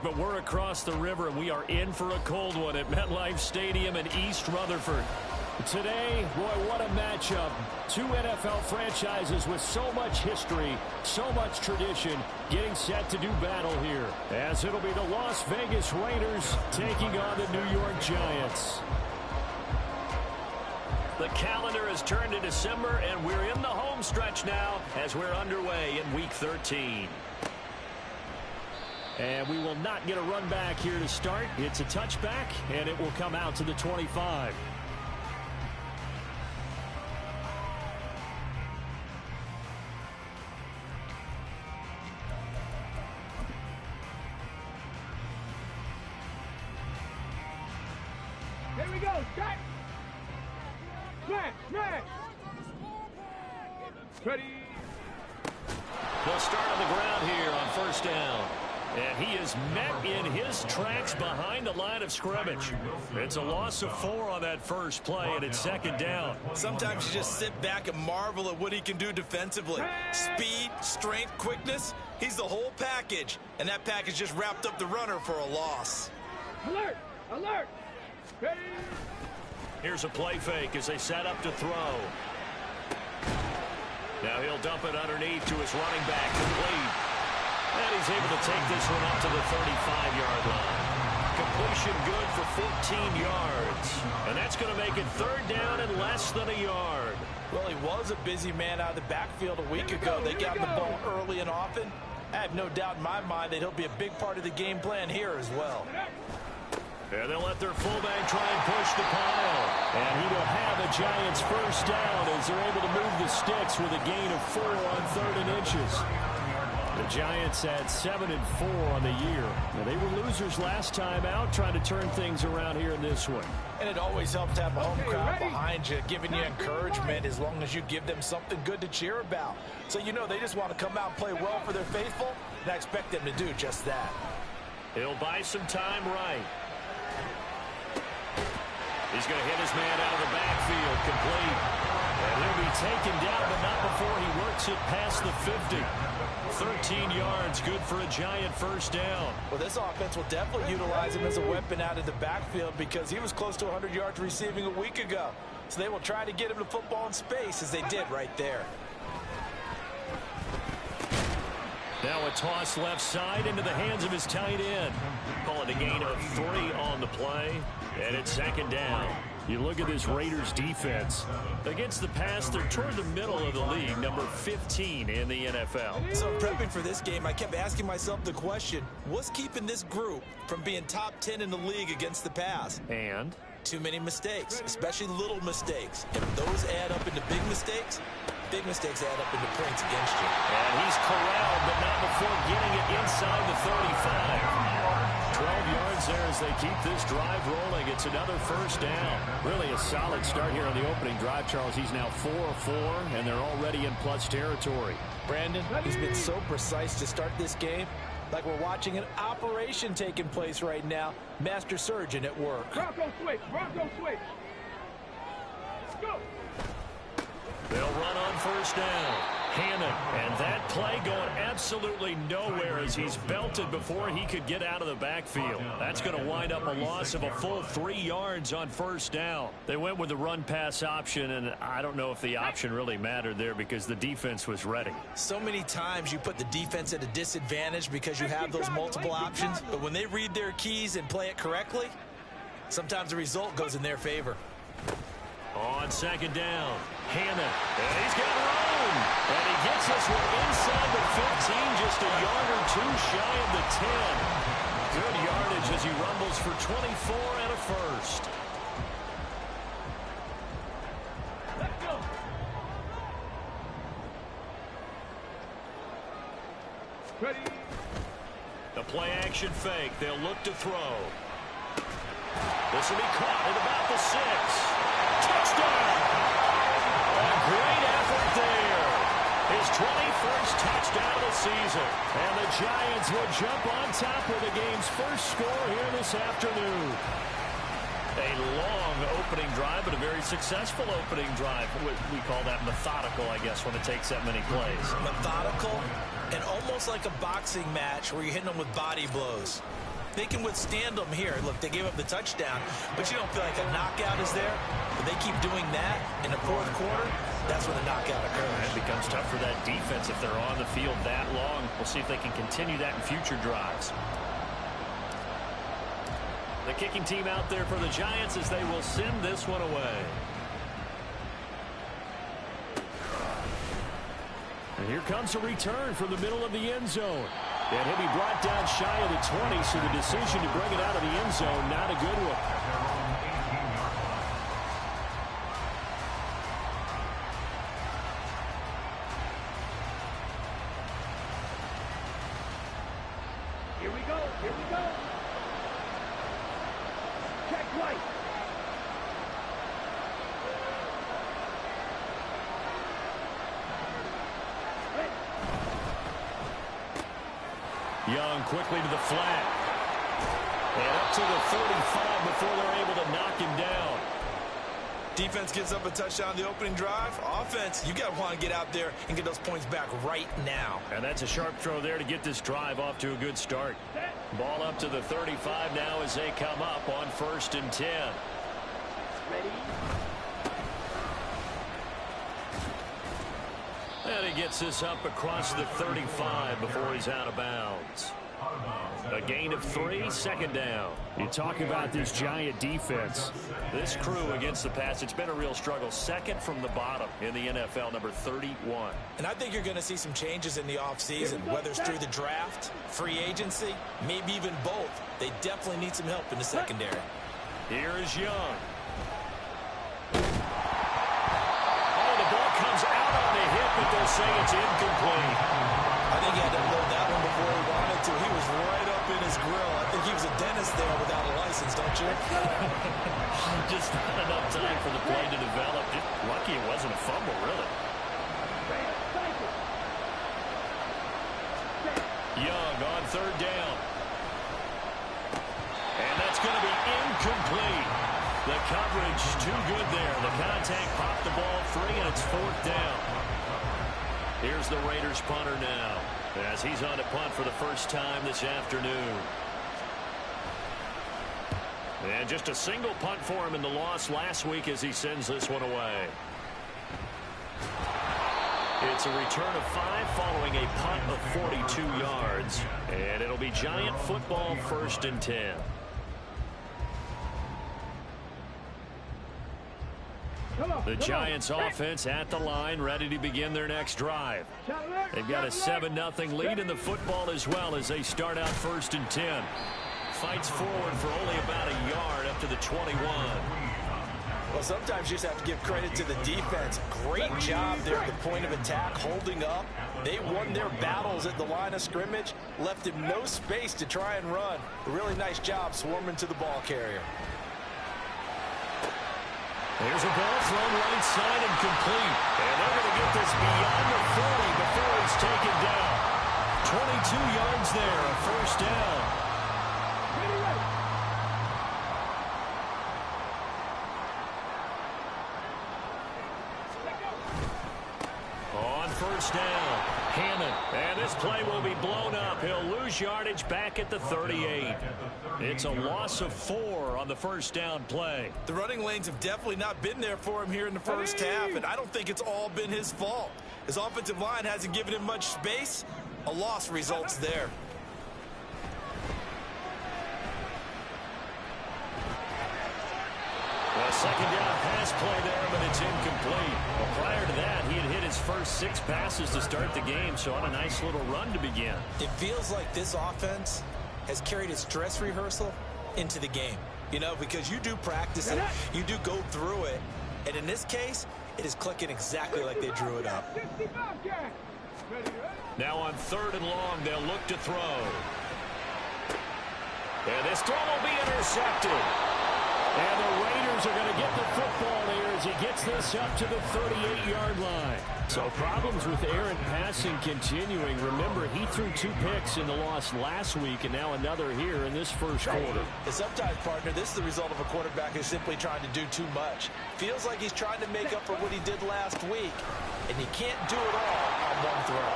but we're across the river, and we are in for a cold one at MetLife Stadium in East Rutherford. Today, boy, what a matchup. Two NFL franchises with so much history, so much tradition, getting set to do battle here, as it'll be the Las Vegas Raiders taking on the New York Giants. The calendar has turned to December, and we're in the home stretch now as we're underway in Week 13. And we will not get a run back here to start. It's a touchback, and it will come out to the 25. Here we go, shot! Smash! Ready! They'll start on the ground here on first down. And he is met in his tracks behind the line of scrimmage. It's a loss of 4 on that first play, and it's second down. Sometimes you just sit back and marvel at what he can do defensively. Speed, strength, quickness, he's the whole package. And that package just wrapped up the runner for a loss. Alert! Ready! Here's a play fake as they set up to throw. Now he'll dump it underneath to his running back, complete. And he's able to take this one up to the 35-yard line. Completion good for 14 yards. And that's going to make it third down and less than a yard. Well, he was a busy man out of the backfield a week ago. They got the ball early and often. I have no doubt in my mind that he'll be a big part of the game plan here as well. And they'll let their fullback try and push the pile. And he will have a Giants first down as they're able to move the sticks with a gain of 4 on 3rd and inches. The Giants had 7-4 on the year. Now, they were losers last time out, trying to turn things around here in this one. And it always helps to have a home crowd behind you, giving you encouragement as long as you give them something good to cheer about. So you know they just want to come out and play well for their faithful, and I expect them to do just that. He'll buy some time right. He's going to hit his man out of the backfield, complete. And he'll be taken down, but not before he works it past the 50. 13 yards, good for a Giant first down. Well, this offense will definitely utilize him as a weapon out of the backfield because he was close to 100 yards receiving a week ago. So they will try to get him to football in space as they did right there. Now a toss left side into the hands of his tight end. Call it a gain of 3 on the play, and it's second down. You look at this Raiders defense. Against the pass, they're toward the middle of the league, number 15 in the NFL. So prepping for this game, I kept asking myself the question, what's keeping this group from being top 10 in the league against the pass? And? Too many mistakes, especially little mistakes. And if those add up into big mistakes add up into points against you. And he's corralled, but not before getting it inside the 35. 12 yards there as they keep this drive rolling. It's another first down. Really a solid start here on the opening drive, Charles. He's now 4 of 4, and they're already in plus territory. Brandon, he's been so precise to start this game. Like we're watching an operation taking place right now. Master surgeon at work. Bronco switch. Go. They'll run on first down. Hammond, and that play going absolutely nowhere as he's belted before he could get out of the backfield. That's going to wind up a loss of a full 3 yards on first down. They went with the run-pass option, and I don't know if the option really mattered there because the defense was ready. So many times you put the defense at a disadvantage because you have those multiple options, but when they read their keys and play it correctly, sometimes the result goes in their favor. On second down, Hammond, and he's got room, and he gets this one inside the 15, just a yard or 2 shy of the 10. Good yardage as he rumbles for 24 and a first. Let's go. Ready. The play action fake, they'll look to throw. This will be caught at about the 6. Touchdown! A great effort there. His 21st touchdown of the season. And the Giants will jump on top with the game's first score here this afternoon. A long opening drive, but a very successful opening drive. We call that methodical, I guess, when it takes that many plays. Methodical and almost like a boxing match where you're hitting them with body blows. they can withstand them here. Look, they gave up the touchdown, but you don't feel like a knockout is there. But they keep doing that in the fourth quarter, that's when the knockout occurs. It becomes tough for that defense if they're on the field that long. We'll see if they can continue that in future drives. The kicking team out there for the Giants as they will send this one away. And here comes a return from the middle of the end zone. And he'll be brought down shy of the 20, so the decision to bring it out of the end zone, not a good one. Here we go. Here we go. Check right. Young quickly to the flat. And up to the 35 before they're able to knock him down. Defense gives up a touchdown the opening drive. Offense, you got to want to get out there and get those points back right now. And that's a sharp throw there to get this drive off to a good start. Ball up to the 35 now as they come up on 1st and 10. Ready? And he gets this up across the 35 before he's out of bounds. A gain of 3, 2nd down. You talk about this Giant defense. This crew against the pass, it's been a real struggle. 2nd from the bottom in the NFL, number 31. And I think you're going to see some changes in the offseason, whether it's through the draft, free agency, maybe even both. They definitely need some help in the secondary. Here is Young. Oh, the ball comes out on the hit, but they'll say it's incomplete. I think he had to load that one before he wanted to. He was right up in his grill. I think he was a dentist there without a license, don't you? Just not enough time for the play to develop. Just lucky it wasn't a fumble, really. Young on 3rd down. And that's going to be incomplete. The coverage too good there. The contact popped the ball free, and it's 4th down. Here's the Raiders punter now as he's on to punt for the first time this afternoon. And just a single punt for him in the loss last week as he sends this one away. It's a return of 5 following a punt of 42 yards. And it'll be Giant football, 1st and 10. The Giants offense at the line, ready to begin their next drive. They've got a 7-0 lead in the football as well as they start out 1st and 10. Fights forward for only about a yard up to the 21. Well, sometimes you just have to give credit to the defense. Great job there at the point of attack, holding up. They won their battles at the line of scrimmage, left him no space to try and run. A really nice job swarming to the ball carrier. There's a ball thrown right side and complete. And they're going to get this beyond the 40 before it's taken down. 22 yards there, a 1st down. On 1st down, Hammond. And this play will be blown up. He'll lose yardage back at the 38. It's a loss of 4 on the 1st down play. The running lanes have definitely not been there for him here in the first half, and I don't think it's all been his fault. His offensive line hasn't given him much space. A loss results there. A 2nd down pass play there, but it's incomplete. Well, prior to that, he had hit his first 6 passes to start the game, so on a nice little run to begin. It feels like this offense has carried its dress rehearsal into the game. You know, because you do practice it, you do go through it, and in this case, it is clicking exactly like they drew it up. Now on 3rd and long, they'll look to throw. And this throw will be intercepted. And the Raiders are going to get the football here as he gets this up to the 38-yard line. So problems with Aaron passing continuing. Remember, he threw 2 picks in the loss last week and now another here in this first quarter. And sometimes, partner, this is the result of a quarterback who's simply trying to do too much. Feels like he's trying to make up for what he did last week, and you can't do it all on one throw.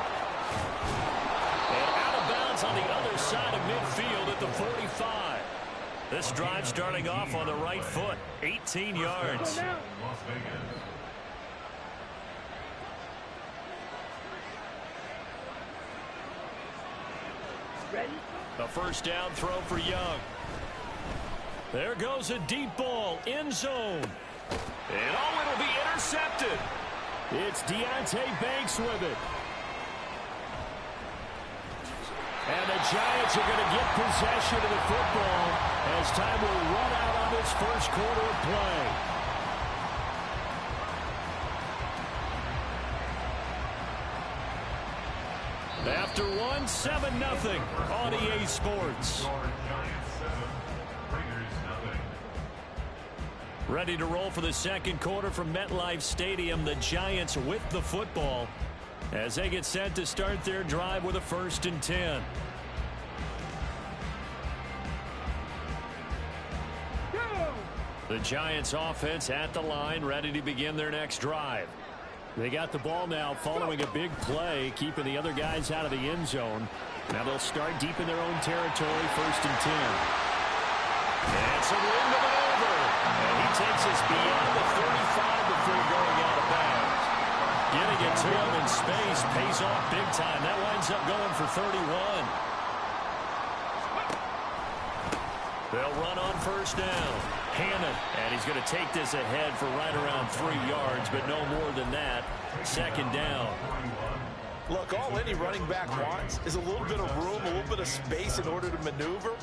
And out of bounds It's on the other side of midfield at the 45. This drive starting off on the right foot. 18 yards. Ready? A first down throw for Young. There goes a deep ball. End zone. And oh, it'll be intercepted. It's Deontay Banks with it. And the Giants are going to get possession of the football as time will run out on this first quarter of play. After one, 7-0 on EA Sports. Ready to roll for the second quarter from MetLife Stadium. The Giants with the football as they get set to start their drive with a 1st and 10. The Giants offense at the line, ready to begin their next drive. They got the ball now following a big play, keeping the other guys out of the end zone. Now they'll start deep in their own territory, 1st and 10. And some room to maneuver. And he takes us beyond the 35 before going out of bounds. Getting it to him in space pays off big time. That winds up going for 31. They'll run on first down. Hannon, and he's going to take this ahead for right around 3 yards, but no more than that. Second down. Look, all any running back wants is a little bit of room, a little bit of space in order to maneuver.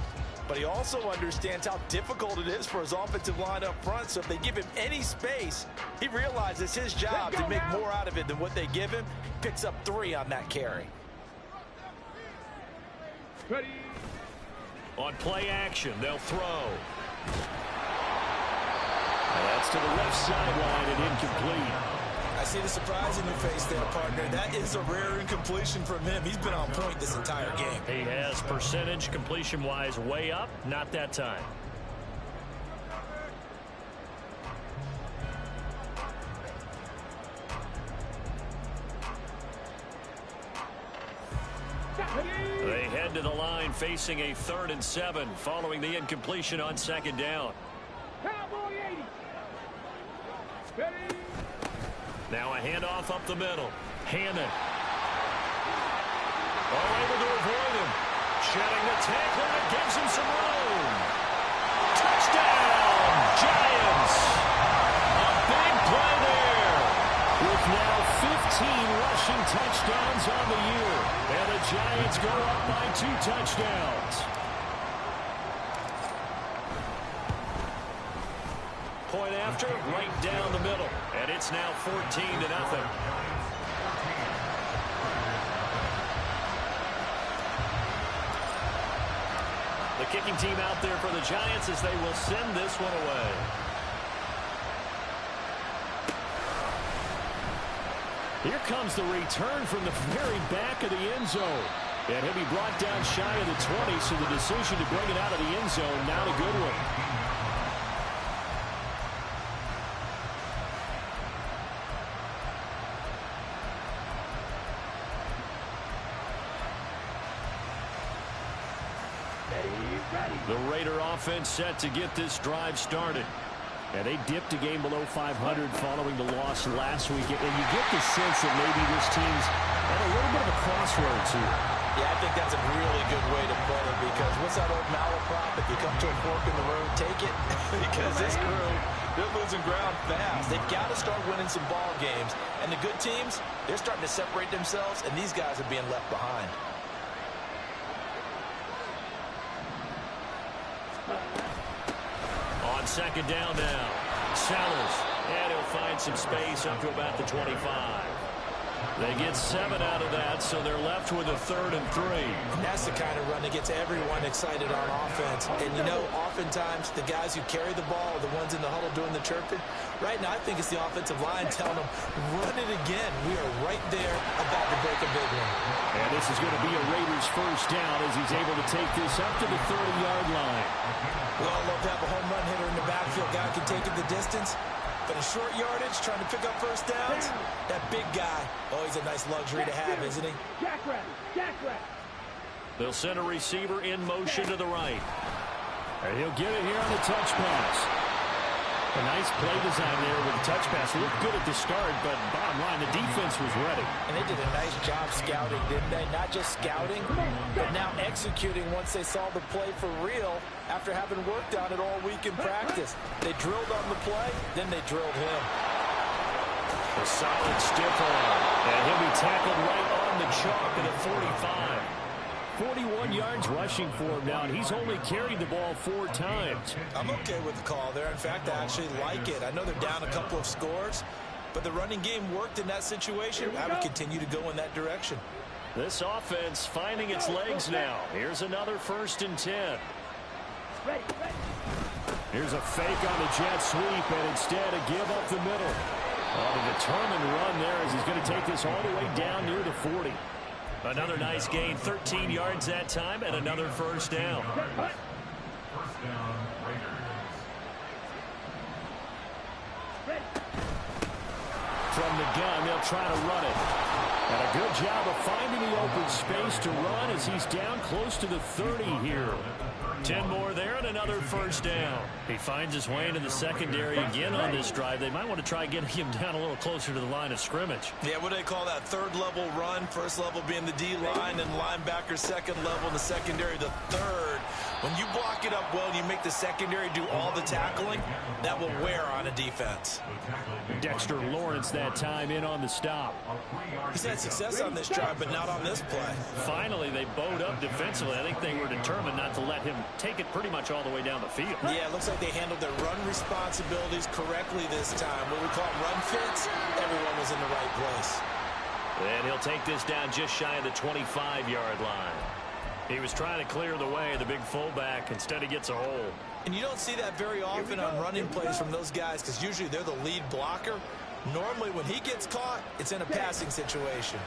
But he also understands how difficult it is for his offensive line up front. So if they give him any space, he realizes it's his job to make more out of it than what they give him. Picks up 3 on that carry. Ready? On play action, they'll throw. And that's to the left sideline and incomplete. I see the surprise in your face there, partner. That is a rare incompletion from him. He's been on point this entire game. He has percentage completion-wise way up. Not that time. They head to the line facing a 3rd and 7 following the incompletion on second down. Cowboy 80. Ready? Now a handoff up the middle. Hannon. Oh, able to avoid him. Shedding the tackle, and it gives him some room. Touchdown, Giants. A big play there. With now 15 rushing touchdowns on the year. And the Giants go up by 2 touchdowns. Point after, right down the middle. And it's now 14-0. The kicking team out there for the Giants as they will send this one away. Here comes the return from the very back of the end zone. And he'll be brought down shy of the 20, so the decision to bring it out of the end zone, not a good one. The Raider offense set to get this drive started. And they dipped a game below 500 following the loss last week. And you get the sense that maybe this team's at a little bit of a crossroads here. Yeah, I think that's a really good way to put it, because what's that old malaprop? If you come to a fork in the road, take it. Because this crew, they're losing ground fast. They've got to start winning some ball games. And the good teams, they're starting to separate themselves, and these guys are being left behind. On second down now, Sellers, and he'll find some space up to about the 25. They get 7 out of that, so they're left with a 3rd and 3. And that's the kind of run that gets everyone excited on offense. And, you know, oftentimes the guys who carry the ball are the ones in the huddle doing the chirping. Right now, I think it's the offensive line telling them, run it again. We are right there about to break a big one. And this is going to be a Raiders first down as he's able to take this up to the 30-yard line. We all love to have a home run hitter in the backfield. Guy can take it the distance. But in short yardage, trying to pick up first downs, that big guy, oh, he's a nice luxury to have, isn't he? Jack Rabbit, Jack Rabbit. They'll send a receiver in motion to the right. And he'll get it here on the touch pass. A nice play design there with the touch pass. Looked good at the start, but bottom line, the defense was ready. And they did a nice job scouting, didn't they? Not just scouting, but now executing once they saw the play for real after having worked on it all week in practice. They drilled on the play, then they drilled him. A solid stiff arm. And he'll be tackled right on the chalk at the 45. 41 yards rushing for him now, and he's only carried the ball 4 times. I'm okay with the call there. In fact, I actually like it. I know they're down a couple of scores, but the running game worked in that situation. I would continue to go in that direction. This offense finding its legs now. Here's another 1st and 10. Here's a fake on the jet sweep, and instead a give up the middle. A determined run there as he's going to take this all the way down near the 40. Another nice gain, 13 yards that time, and another 1st down. From the gun, they'll try to run it. And a good job of finding the open space to run as he's down close to the 30 here. 10 more there and another 1st down. He finds his way into the secondary again on this drive. They might want to try getting him down a little closer to the line of scrimmage. Yeah, what do they call that? 3rd level run. 1st level being the D-line, and linebacker 2nd level, and the secondary the 3rd. When you block it up well and you make the secondary do all the tackling, that will wear on a defense. Dexter Lawrence that time in on the stop. He's had success on this drive, but not on this play. Finally, they bowed up defensively. I think they were determined not to let him take it pretty much all the way down the field. Yeah, it looks like they handled their run responsibilities correctly this time. What we call run fits, everyone was in the right place. And he'll take this down just shy of the 25-yard line. He was trying to clear the way of the big fullback. Instead, he gets a hold. And you don't see that very often on running plays from those guys because usually they're the lead blocker. Normally, when he gets caught, it's in a passing situation.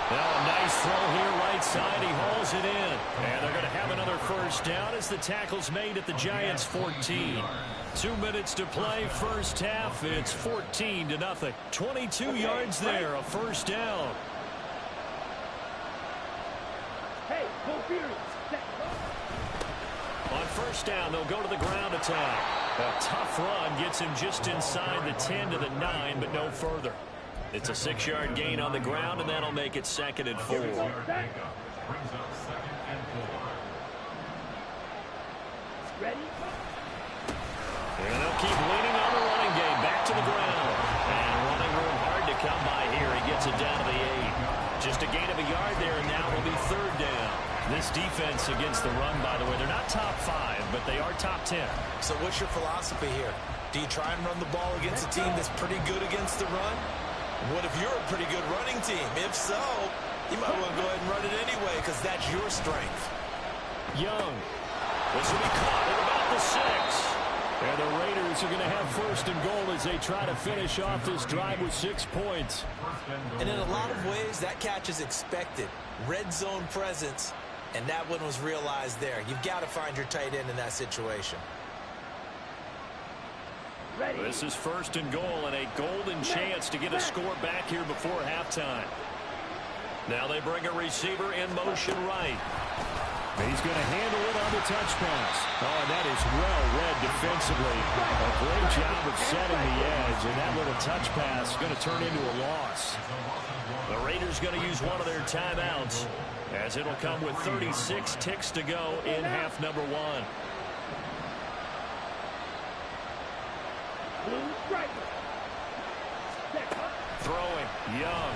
Now a nice throw here right side. He hauls it in. And they're going to have another 1st down as the tackle's made at the Giants' 14. 2 minutes to play, 1st half. It's 14-0. 22 yards there, a 1st down. On 1st down, they'll go to the ground attack. A tough run gets him just inside the 10 to the 9, but no further. It's a 6-yard gain on the ground, and that'll make it 2nd and 4. And they'll keep leaning on the running game. Back to the ground. And running room hard to come by here. He gets it down to the 8. Just a gain of a yard there, and now will be 3rd down. This defense against the run, by the way, they're not top 5, but they are top 10. So what's your philosophy here? Do you try and run the ball against a team that's pretty good against the run? What if you're a pretty good running team? If so, you might want to go ahead and run it anyway because that's your strength. Young. This will be caught at about the 6. And the Raiders are going to have 1st and goal as they try to finish off this drive with 6 points. And in a lot of ways, that catch is expected. Red zone presence, and that one was realized there. You've got to find your tight end in that situation. This is 1st and goal and a golden chance to get a score back here before halftime. Now they bring a receiver in motion right. He's going to handle it on the touch pass. Oh, and that is well read defensively. A great job of setting the edge, and that little touch pass is going to turn into a loss. The Raiders going to use one of their timeouts as it'll come with 36 ticks to go in half number 1. Throwing, Young.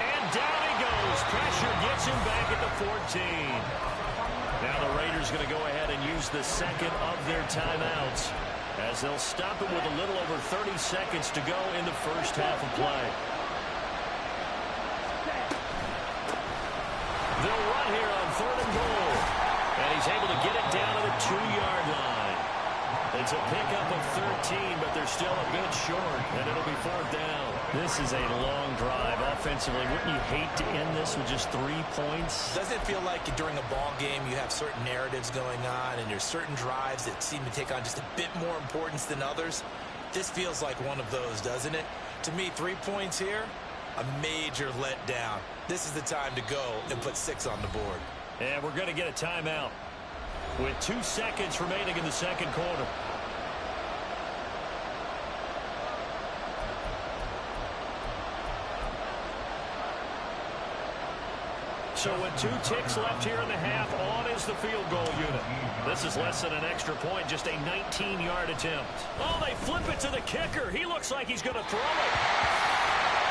And down he goes. Pressure gets him back at the 14. Now the Raiders going to go ahead and use the 2nd of their timeouts as they'll stop it with a little over 30 seconds to go in the 1st half of play. They'll run here on 3rd and goal. And he's able to get it down to the 2-yard line. It's a pickup of 13, but they're still a bit short, and it'll be 4th down. This is a long drive offensively. Wouldn't you hate to end this with just 3 points? Doesn't it feel like during a ball game you have certain narratives going on and there's certain drives that seem to take on just a bit more importance than others? This feels like one of those, doesn't it? To me, 3 points here, A major letdown. This is the time to go and put 6 on the board. And we're going to get a timeout with 2 seconds remaining in the second quarter. So with 2 ticks left here in the half, on is the field goal unit. This is less than an extra point, just a 19-yard attempt. Oh, they flip it to the kicker. He looks like he's going to throw it.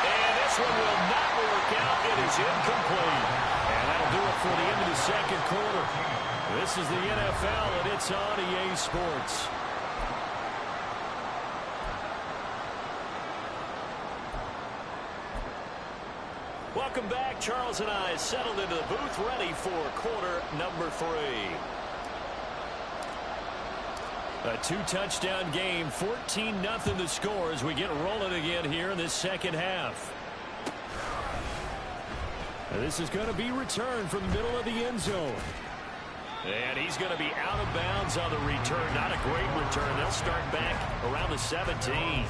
And this one will not work out. It is incomplete. And that'll do it for the end of the second quarter. This is the NFL, and it's on EA Sports. Welcome back. Charles and I settled into the booth, ready for quarter number 3. A 2-touchdown game, 14-0 the score as we get rolling again here in this second half. And this is going to be returned from the middle of the end zone. And he's going to be out of bounds on the return. Not a great return. They'll start back around the 17.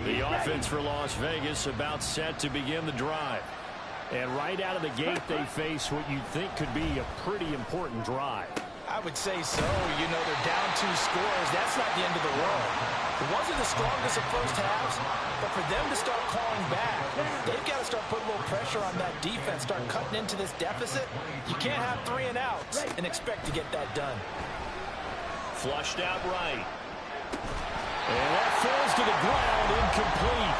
The offense for Las Vegas about set to begin the drive. And right out of the gate, they face what you'd think could be a pretty important drive. I would say so. You know, they're down 2 scores. That's not the end of the world. It wasn't the strongest of first halves, but for them to start calling back, they've got to start putting a little pressure on that defense, start cutting into this deficit. You can't have 3 and outs and expect to get that done. Flushed out right. And that falls to the ground, incomplete.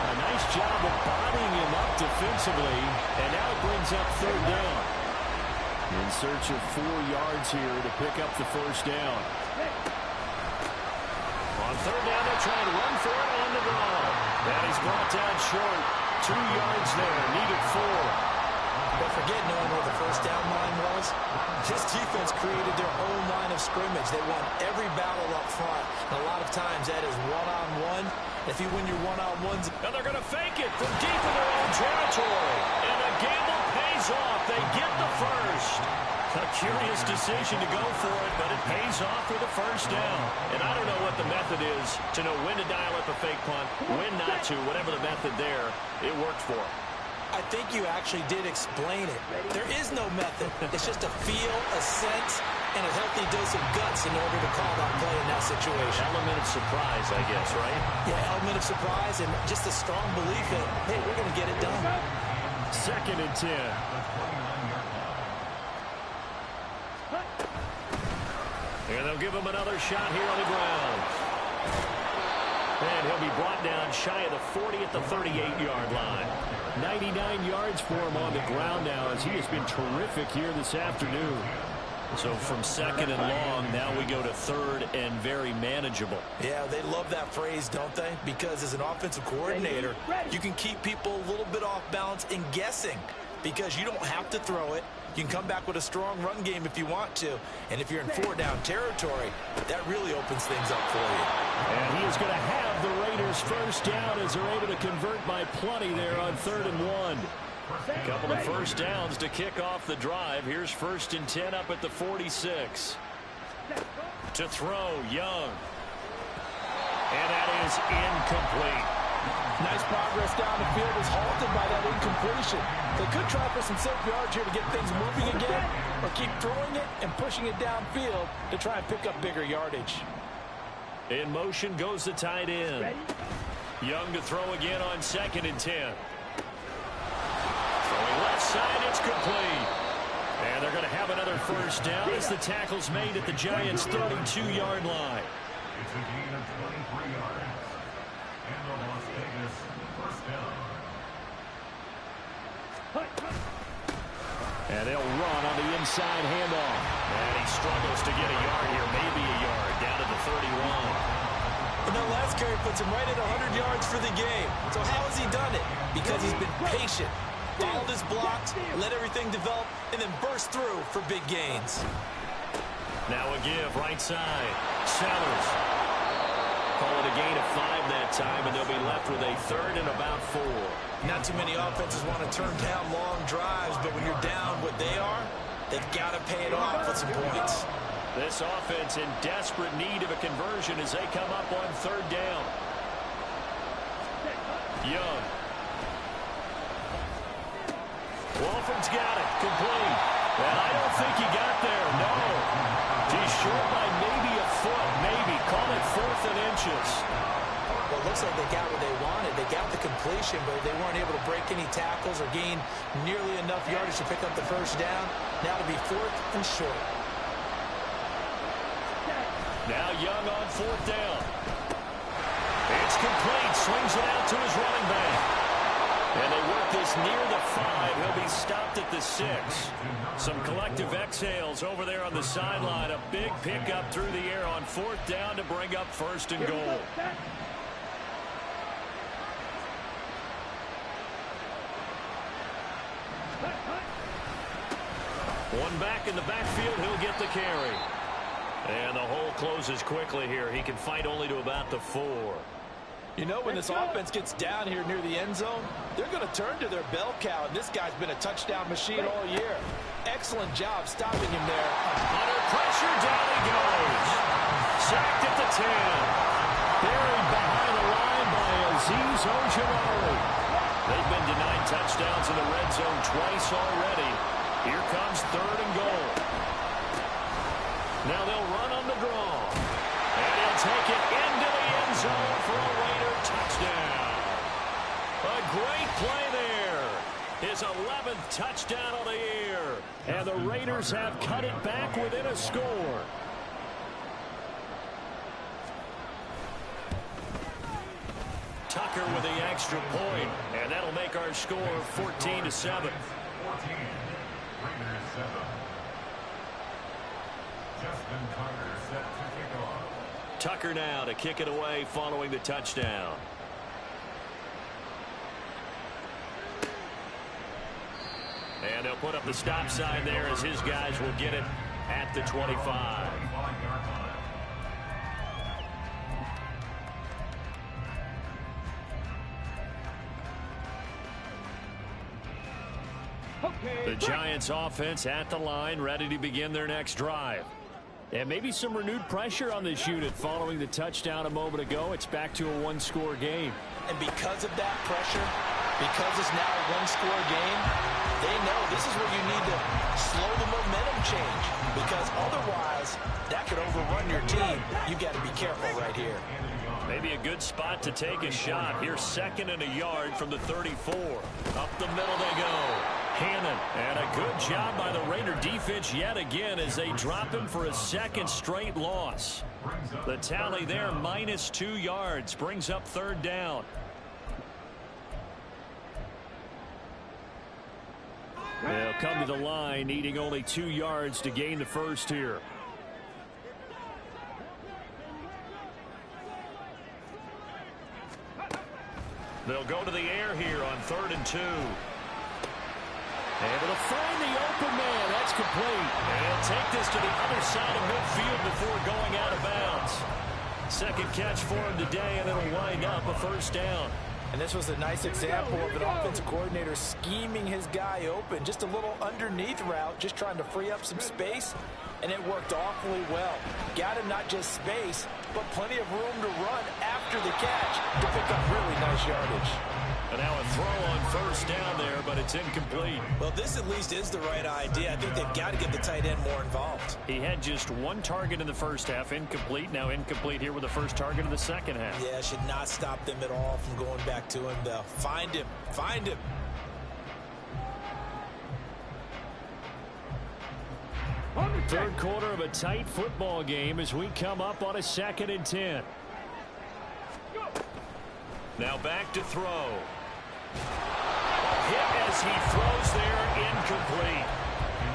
A nice job of bodying him up defensively, and now it brings up 3rd down. In search of 4 yards here to pick up the first down. On 3rd down, they'll try and run for it on the ground. And he's brought down short. 2 yards there, needed 4. But forget knowing where the first down line was. This defense created their own line of scrimmage. They won every battle up front. And a lot of times that is one-on-one. If you win your one-on-ones. And they're going to fake it from deep in their own territory. And the gamble pays off. They get the first. A curious decision to go for it, but it pays off for the first down. And I don't know what the method is to know when to dial up a fake punt, when not to, whatever the method there, it worked for them. I think you actually did explain it. There is no method. It's just a feel, a sense, and a healthy dose of guts in order to call that play in that situation. Element of surprise, I guess, right? Yeah, element of surprise and just a strong belief that, hey, we're going to get it done. 2nd and 10. And they'll give him another shot here on the ground. And he'll be brought down shy of the 40 at the 38-yard line. 99 yards for him on the ground now as he has been terrific here this afternoon. So from 2nd and long, now we go to 3rd and very manageable. Yeah, they love that phrase, don't they? Because as an offensive coordinator, you can keep people a little bit off balance and guessing because you don't have to throw it. You can come back with a strong run game if you want to. And if you're in 4-down territory, that really opens things up for you. And he is going to have the Raiders first down as they're able to convert by plenty there on 3rd and 1. A couple of first downs to kick off the drive. Here's 1st and 10 up at the 46. To throw, Young. And that is incomplete. Nice progress down the field was halted by that incompletion. They could try for some safe yards here to get things moving again, or keep throwing it and pushing it downfield to try and pick up bigger yardage. In motion goes the tight end. Young to throw again on 2nd and 10. Throwing left side, it's complete. And they're going to have another first down as the tackle's made at the Giants' 32-yard line. It's a gain of 23 yards. And the Las Vegas first down. And they'll run on the inside handoff. And he struggles to get a yard here, maybe a yard, down to the 31. And that last carry puts him right at 100 yards for the game. So how has he done it? Because he's been patient, followed his blocks, let everything develop, and then burst through for big gains. Now a give, right side. Sellers. Call it a gain of 5 that time, and they'll be left with a 3rd and about 4. Not too many offenses want to turn down long drives, but when you're down what they are, they've got to pay it off with some points. This offense in desperate need of a conversion as they come up on third down. Young. Wolford's got it. Complete. And I don't think he got there. No. He's short by maybe a foot. Maybe. Call it 4th and inches. Well, it looks like they got what they wanted. They got the completion, but they weren't able to break any tackles or gain nearly enough yardage to pick up the first down. Now to be 4th and short. Now Young on 4th down. It's complete. Swings it out to his running back. And they work this near the 5. He'll be stopped at the 6. Some collective exhales over there on the sideline. A big pickup through the air on 4th down to bring up 1st and goal. One back in the backfield. He'll get the carry. And the hole closes quickly here. He can fight only to about the 4. You know, when this offense gets down here near the end zone, they're going to turn to their bell cow, and this guy's been a touchdown machine all year. Excellent job stopping him there. Under pressure, down he goes. Sacked at the 10. Buried behind the line by Azeez Ojulari. They've been denied touchdowns in the red zone twice already. Here comes 3rd and goal. Now they'll run on the draw. And he'll take it into the end zone for a Raider touchdown. A great play there. His 11th touchdown of the year. And the Raiders have cut it back within a score. Tucker with the extra point. And that'll make our score 14-7. 14. Raiders 7. Justin Tucker set to kick off. Tucker now to kick it away following the touchdown. And they'll put up the stop sign there as his guys will get it at the 25. The Giants offense at the line, ready to begin their next drive. And maybe some renewed pressure on this unit following the touchdown a moment ago. It's back to a one-score game. And because of that pressure, because it's now a one-score game, they know this is where you need to slow the momentum change. Because otherwise, that could overrun your team. You've got to be careful right here. Maybe a good spot to take a shot. Here's 2nd and a yard from the 34. Up the middle they go. Hannon, and a good job by the Raider defense yet again as they drop him for a 2nd straight loss. The tally there, -2 yards, brings up 3rd down. They'll come to the line, needing only 2 yards to gain the first here. They'll go to the air here on 3rd and 2. Able to find the open man. That's complete. And he'll take this to the other side of midfield before going out of bounds. 2nd catch for him today, and it'll wind up a 1st down. And this was a nice example of an offensive coordinator scheming his guy open. Just a little underneath route, just trying to free up some space, and it worked awfully well. Got him not just space, but plenty of room to run after the catch to pick up really nice yardage. And now a throw on 1st down there, but it's incomplete. Well, this at least is the right idea. I think they've got to get the tight end more involved. He had just 1 target in the first half, incomplete. Now incomplete here with the first target of the second half. Yeah, should not stop them at all from going back to him, though. Find him. Find him. Third quarter of a tight football game as we come up on a 2nd and 10. Now back to throw. Hit as he throws there, incomplete.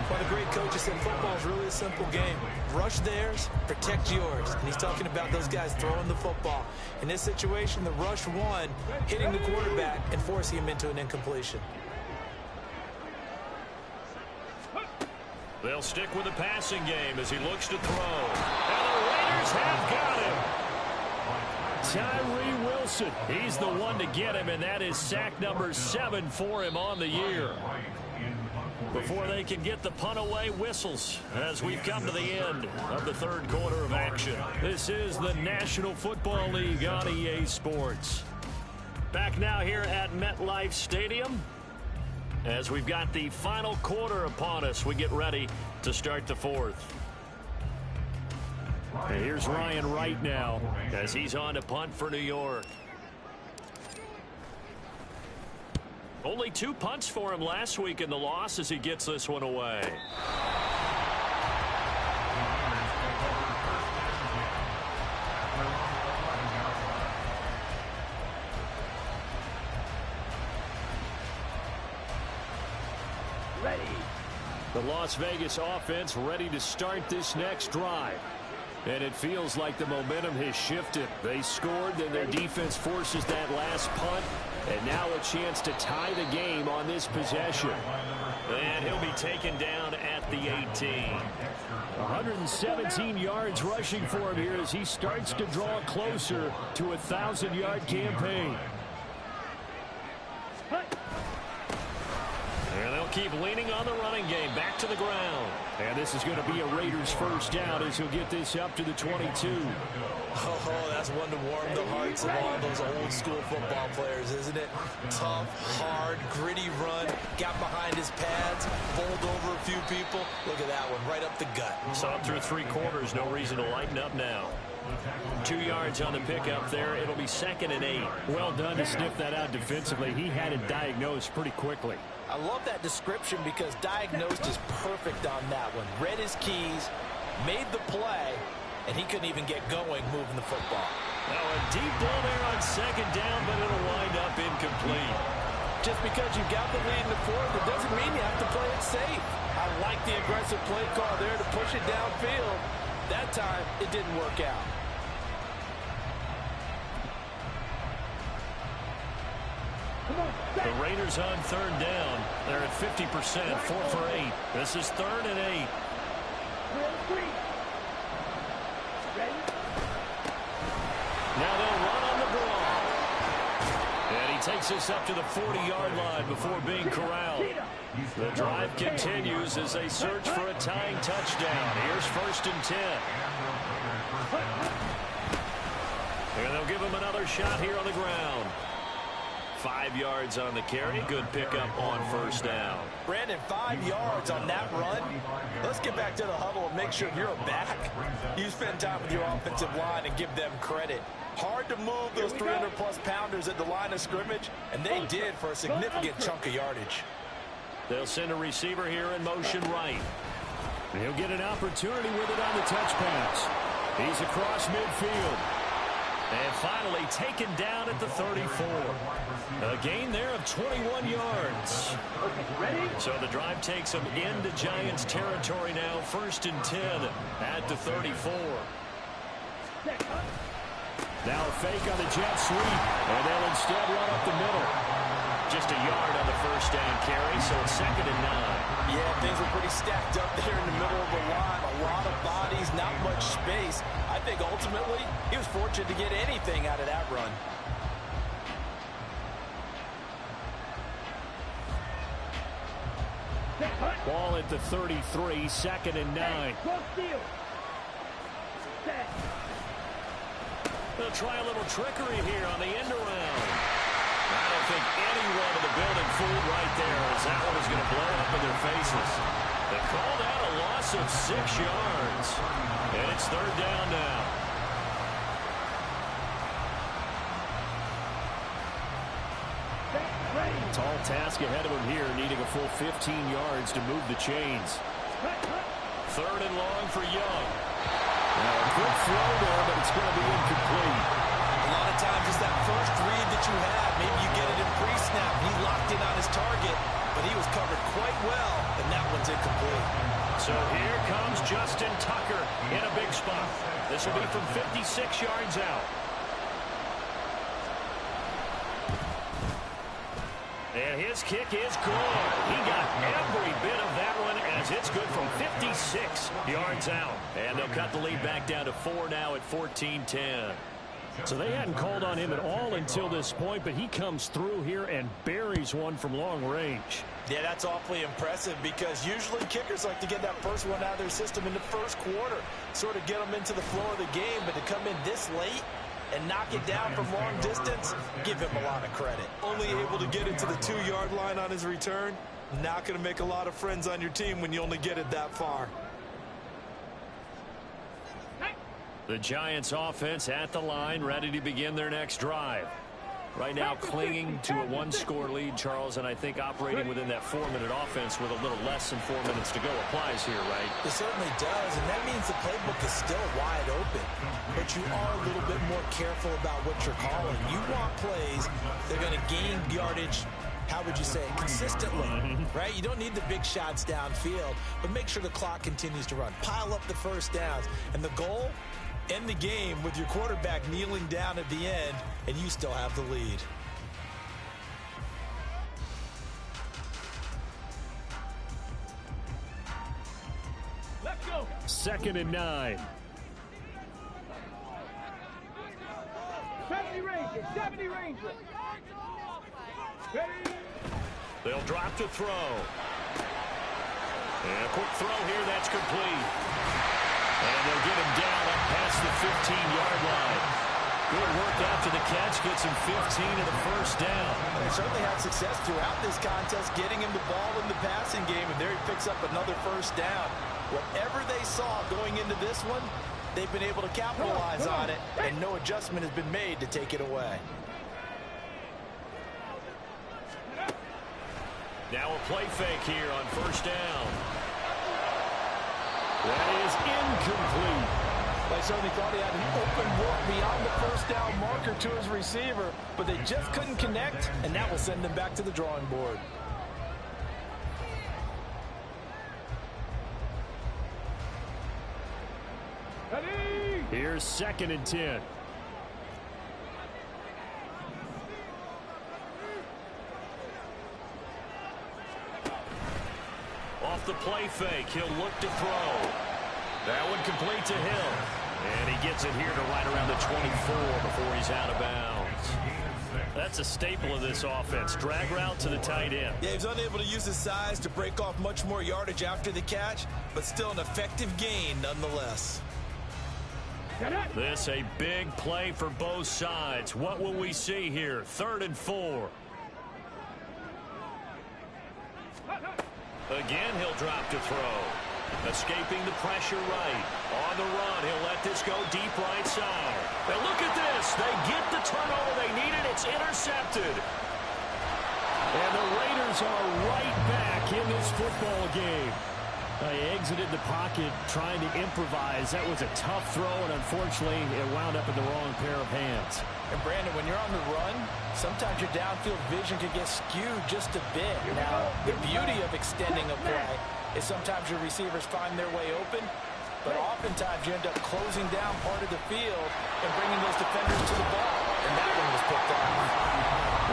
One of the great coaches said football is really a simple game. Rush theirs, protect yours. And he's talking about those guys throwing the football. In this situation, the rush won, hitting the quarterback and forcing him into an incompletion. They'll stick with the passing game as he looks to throw. And the Raiders have got him. Tyree Wilson, he's the one to get him, and that is sack number 7 for him on the year. Before they can get the punt away, whistles as we've come to the end of the third quarter of action. This is the National Football League on EA Sports. Back now here at MetLife Stadium as we've got the final quarter upon us. We get ready to start the fourth. And here's Ryan Wright now as he's on to punt for New York. Only 2 punts for him last week in the loss as he gets this one away. Ready. The Las Vegas offense ready to start this next drive. And it feels like the momentum has shifted. They scored, then their defense forces that last punt. And now a chance to tie the game on this possession. And he'll be taken down at the 18. 117 yards rushing for him here as he starts to draw closer to a 1,000-yard campaign. And they'll keep leaning on the running game. Back to the ground. And this is going to be a Raiders first down as he'll get this up to the 22. Oh, that's one to warm the hearts of all those old school football players, isn't it? Tough, hard, gritty run. Got behind his pads, bowled over a few people. Look at that one, right up the gut. Saw him through 3 quarters. No reason to lighten up now. 2 yards on the pickup there. It'll be 2nd and 8. Well done to sniff that out defensively. He had it diagnosed pretty quickly. I love that description because diagnosed is perfect on that one. Read his keys, made the play, and he couldn't even get going moving the football. Now a deep ball there on 2nd down, but it'll wind up incomplete. Just because you got the lead in the fourth, it doesn't mean you have to play it safe. I like the aggressive play call there to push it downfield. That time, it didn't work out. The Raiders on 3rd down. They're at 50%, 4 for 8. This is 3rd and 8. Now they'll run on the draw. And he takes this up to the 40-yard line before being corralled. The drive continues as they search for a tying touchdown. Here's 1st and 10. And they'll give him another shot here on the ground. 5 yards on the carry. Good pickup on 1st down. Brandon, 5 yards on that run. Let's get back to the huddle and make sure you're back. You spend time with your offensive line and give them credit. Hard to move those 300-plus pounders at the line of scrimmage, and they did for a significant chunk of yardage. They'll send a receiver here in motion right. And he'll get an opportunity with it on the touch pass. He's across midfield. And finally taken down at the 34. A gain there of 21 yards. So the drive takes them into Giants territory now. 1st and 10 at the 34. Now a fake on the jet sweep. And they'll instead run up the middle. Just a yard on the 1st down carry, so it's 2nd and 9. Yeah, things were pretty stacked up there in the middle of the line. A lot of bodies, not much space. I think ultimately he was fortunate to get anything out of that run. Ball at the 33, 2nd and 9. They'll try a little trickery here on the end around. I don't think anyone in the building fooled right there as that one is going to blow up in their faces. They called out a loss of 6 yards. And it's 3rd down now. Tall task ahead of him here, needing a full 15 yards to move the chains. 3rd and long for Young. Good throw there, but it's going to be incomplete. A lot of times it's that first read that you have. Maybe you get it in pre-snap. He locked in on his target, but he was covered quite well, and that one's incomplete. So here comes Justin Tucker in a big spot. This will be from 56 yards out. And his kick is good. He got every bit of that one as it's good from 56 yards out. And they'll cut the lead back down to 4 now at 14-10. So they hadn't called on him at all until this point, but he comes through here and buries one from long range. Yeah, that's awfully impressive because usually kickers like to get that first one out of their system in the first quarter, sort of get them into the flow of the game, but to come in this late and knock it down from long distance, give him a lot of credit. Only able to get it to the 2-yard line on his return. Not going to make a lot of friends on your team when you only get it that far. The Giants offense at the line, ready to begin their next drive. Right now clinging to a one-score lead, Charles, and I think operating within that 4-minute offense with a little less than 4 minutes to go applies here, right? It certainly does, and that means the playbook is still wide open. But you are a little bit more careful about what you're calling. You want plays that are going to gain yardage, how would you say it, consistently, right? You don't need the big shots downfield, but make sure the clock continues to run. Pile up the first downs, and the goal, end the game with your quarterback kneeling down at the end, and you still have the lead. Let's go. 2nd and 9. 70 Rangers, 70 Rangers. Ready? They'll drop to throw. And a quick throw here, that's complete. And they'll get him down up past the 15-yard line. Good work after the catch, gets him 15 and a first down. And they certainly had success throughout this contest, getting him the ball in the passing game, and there he picks up another first down. Whatever they saw going into this one, they've been able to capitalize on it, and no adjustment has been made to take it away. Now a play fake here on first down. That is incomplete. I certainly thought he had an open look beyond the first down marker to his receiver, but they just couldn't connect, and that will send them back to the drawing board. Ready? Here's 2nd and 10. Off the play fake, he'll look to throw. That one complete to Hill. And he gets it here to right around the 24 before he's out of bounds. That's a staple of this offense. Drag route to the tight end. Yeah, he's unable to use his size to break off much more yardage after the catch, but still an effective gain nonetheless. This a big play for both sides. What will we see here? 3rd and 4. Again, he'll drop to throw. Escaping the pressure right. On the run, he'll let this go deep right side. And look at this. They get the turnover they needed. It's intercepted. And the Raiders are right back in this football game. He exited the pocket trying to improvise. That was a tough throw, and unfortunately, it wound up in the wrong pair of hands. And Brandon, when you're on the run, sometimes your downfield vision can get skewed just a bit. Now, the beauty of extending a play is sometimes your receivers find their way open, but oftentimes you end up closing down part of the field and bringing those defenders to the ball. And that one was picked off.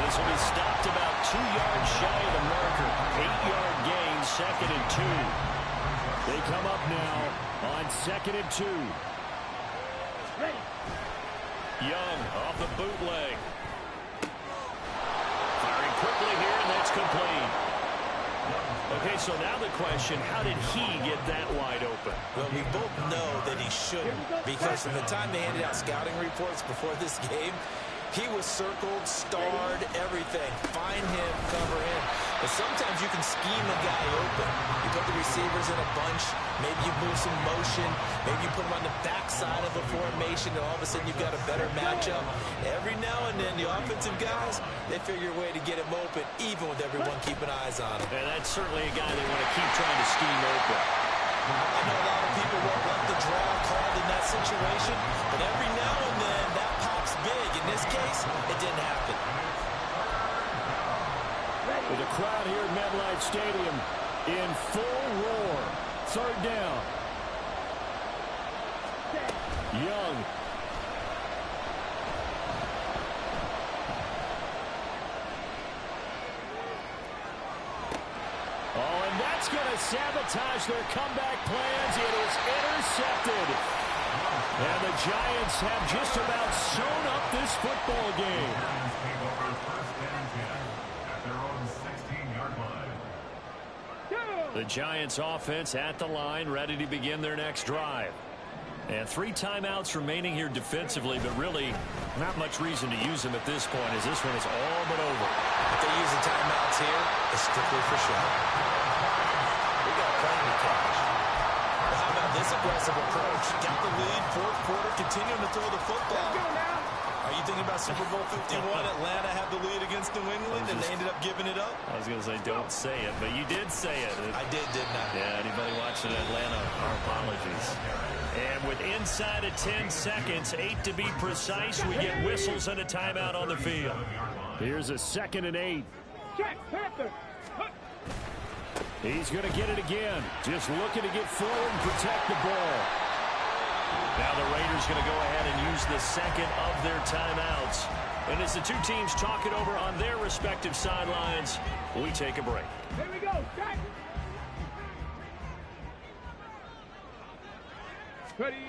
This will be stopped about 2 yards shy of the marker. 8-yard gain, 2nd and 2. They come up now on 2nd and 2. Ready? Young off the bootleg. Firing quickly here, and that's complete. Okay, so now the question, how did he get that wide open? Well, we both know that he shouldn't, because from the time they handed out scouting reports before this game, he was circled, starred, everything. Find him, cover him. But sometimes you can scheme a guy open. You put the receivers in a bunch. Maybe you move some motion. Maybe you put them on the backside of a formation, and all of a sudden you've got a better matchup. Every now and then, the offensive guys, they figure a way to get him open, even with everyone keeping eyes on him. And that's certainly a guy they want to keep trying to scheme open. I know a lot of people won't like the draw called in that situation, but every now and then, that pops big. In this case, it didn't happen. With a crowd here at MetLife Stadium in full roar. 3rd down. Young. Oh, and that's going to sabotage their comeback plans. It is intercepted. And the Giants have just about sewn up this football game. Lions take over first and 10 at their own 16-yard line. The Giants offense at the line, ready to begin their next drive. And 3 timeouts remaining here defensively, but really not much reason to use them at this point, as this one is all but over. If they use the timeouts here, it's strictly for show. We got plenty to catch. Well, how about this aggressive approach? Got the lead, fourth quarter, continuing to throw the football. Let's go now. Are you thinking about Super Bowl 51? Atlanta had the lead against New England, and they ended up giving it up? I was going to say, don't say it, but you did say it. I did, didn't I? Yeah, anybody watching Atlanta, our apologies. And with inside of 10 seconds, 8 to be precise, we get whistles and a timeout on the field. Here's a 2nd and 8. Check, Panther. He's going to get it again. Just looking to get forward and protect the ball. Now the Raiders going to go ahead and use the 2nd of their timeouts. And as the two teams talk it over on their respective sidelines, we take a break. Here we go. Check. Ready.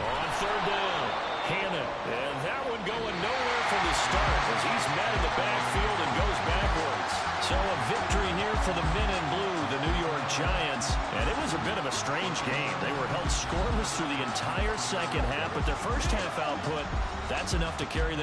On 3rd down, Hannon. And that one going nowhere from the start as he's met in the backfield and goes backwards. So a victory here for the men in blue, the New York Giants. And it was a bit of a strange game. They were held scoreless through the entire second half, but their first half output, that's enough to carry them